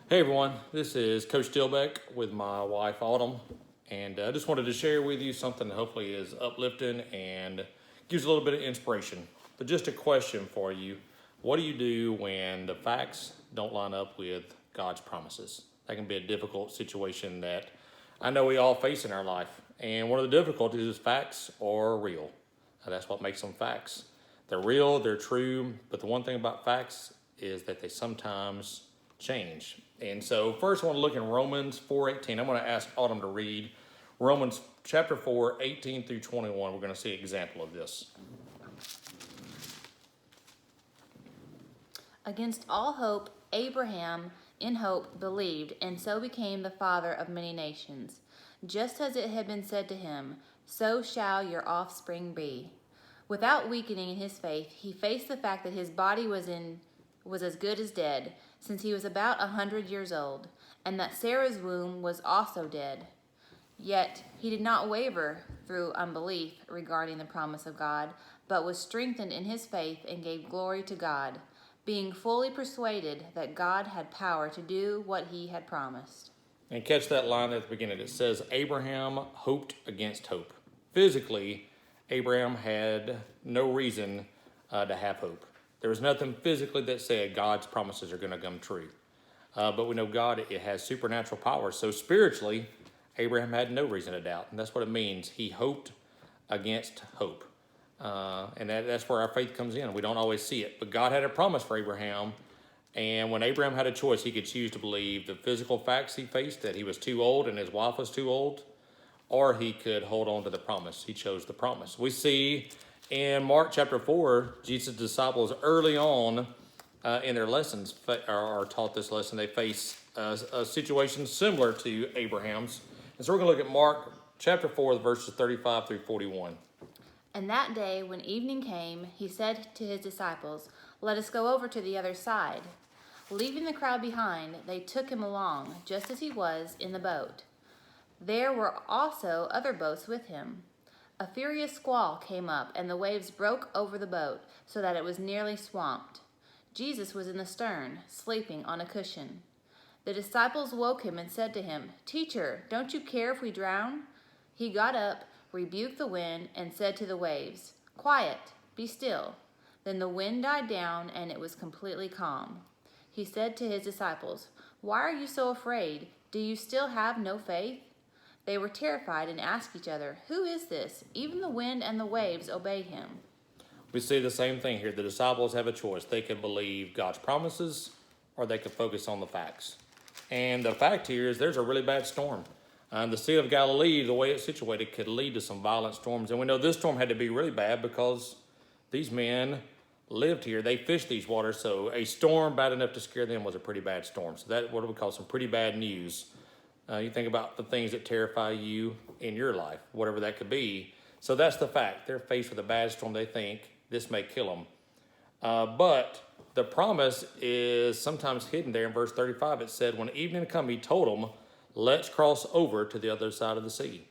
Hey everyone, this is Coach Dilbeck with my wife Autumn, and I just wanted to share with you something that hopefully is uplifting and gives you a little bit of inspiration. But just a question for you: what do you do when the facts don't line up with God's promises? That can be a difficult situation that I know we all face in our life, and one of the difficulties is facts are real. That's what makes them facts. They're real, they're true, but the one thing about facts is that they sometimes change. And so first I want to look in Romans 4:18. I'm going to ask Autumn to read Romans chapter 4, 18 through 21. We're going to see an example of this. Against all hope, Abraham in hope believed, and so became the father of many nations. Just as it had been said to him, so shall your offspring be. Without weakening in his faith, he faced the fact that his body was as good as dead, since he was about 100 years old, and that Sarah's womb was also dead. Yet he did not waver through unbelief regarding the promise of God, but was strengthened in his faith and gave glory to God, being fully persuaded that God had power to do what he had promised. And catch that line at the beginning. It says, Abraham hoped against hope. Physically, Abraham had no reason to have hope. There was nothing physically that said God's promises are going to come true. But we know God, it has supernatural power. So spiritually, Abraham had no reason to doubt. And that's what it means. He hoped against hope. And that's where our faith comes in. We don't always see it. But God had a promise for Abraham. And when Abraham had a choice, he could choose to believe the physical facts he faced, that he was too old and his wife was too old, or he could hold on to the promise. He chose the promise. We see in Mark chapter 4, Jesus' disciples early on in their lessons are taught this lesson. They face a situation similar to Abraham's. And so we're going to look at Mark chapter 4, verses 35 through 41. And that day, when evening came, he said to his disciples, "Let us go over to the other side." Leaving the crowd behind, they took him along, just as he was, in the boat. There were also other boats with him. A furious squall came up, and the waves broke over the boat, so that it was nearly swamped. Jesus was in the stern, sleeping on a cushion. The disciples woke him and said to him, "Teacher, don't you care if we drown?" He got up, rebuked the wind, and said to the waves, "Quiet, be still." Then the wind died down, and it was completely calm. He said to his disciples, "Why are you so afraid? Do you still have no faith?" They were terrified and asked each other, "Who is this? Even the wind and the waves obey him." We see the same thing here. The disciples have a choice. They can believe God's promises, or they can focus on the facts. And the fact here is there's a really bad storm. The Sea of Galilee, the way it's situated, could lead to some violent storms. And we know this storm had to be really bad because these men lived here. They fished these waters, so a storm bad enough to scare them was a pretty bad storm. So that's what we call some pretty bad news. You think about the things that terrify you in your life, whatever that could be. So that's the fact. They're faced with a bad storm. They think this may kill them. But the promise is sometimes hidden there in verse 35. It said, when evening had come, he told them, let's cross over to the other side of the sea.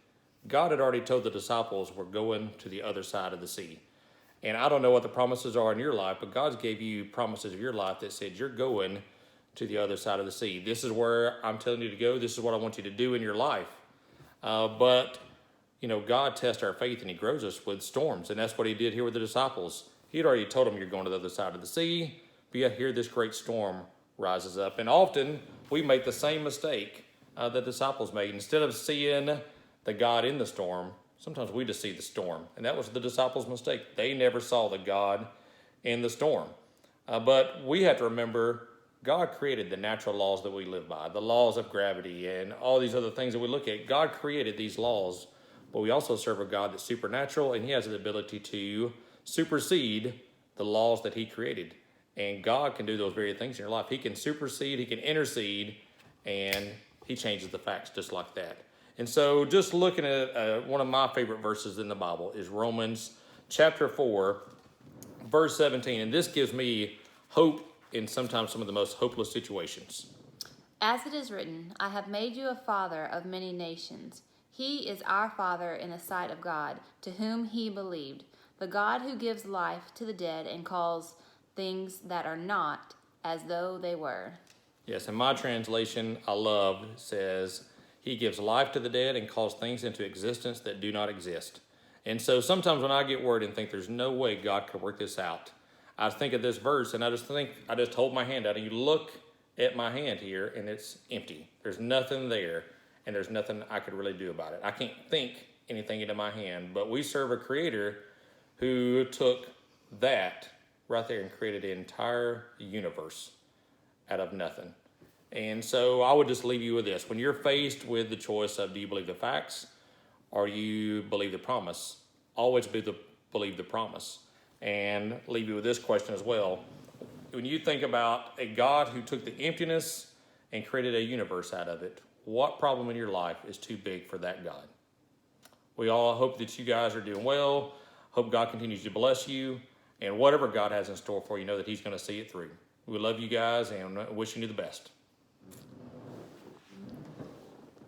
God had already told the disciples we're going to the other side of the sea. And I don't know what the promises are in your life, but God's gave you promises of your life that said you're going to the other side of the sea. This is where I'm telling you to go. This is what I want you to do in your life. But God tests our faith and he grows us with storms. And that's what he did here with the disciples. He had already told them you're going to the other side of the sea. But yet here this great storm rises up. And often we make the same mistake the disciples made. Instead of seeing the God in the storm, sometimes we just see the storm. And that was the disciples' mistake. They never saw the God in the storm. But we have to remember God created the natural laws that we live by, the laws of gravity and all these other things that we look at. God created these laws, but we also serve a God that's supernatural, and he has the ability to supersede the laws that he created. And God can do those very things in your life. He can supersede, he can intercede, and he changes the facts just like that. And so just looking at one of my favorite verses in the Bible is Romans chapter 4, verse 17. And this gives me hope in sometimes some of the most hopeless situations. As it is written, I have made you a father of many nations. He is our Father in the sight of God, to whom he believed, the God who gives life to the dead and calls things that are not as though they were. Yes, in my translation, I love, says, he gives life to the dead and calls things into existence that do not exist. And so sometimes when I get worried and think there's no way God could work this out, I think of this verse and I just hold my hand out and you look at my hand here and it's empty. There's nothing there and there's nothing I could really do about it. I can't think anything into my hand, but we serve a creator who took that right there and created the entire universe out of nothing. And so I would just leave you with this. When you're faced with the choice of do you believe the facts or you believe the promise, always believe the promise. And leave you with this question as well. When you think about a God who took the emptiness and created a universe out of it, what problem in your life is too big for that God? We all hope that you guys are doing well. Hope God continues to bless you. And whatever God has in store for you, know that he's going to see it through. We love you guys and wishing you the best.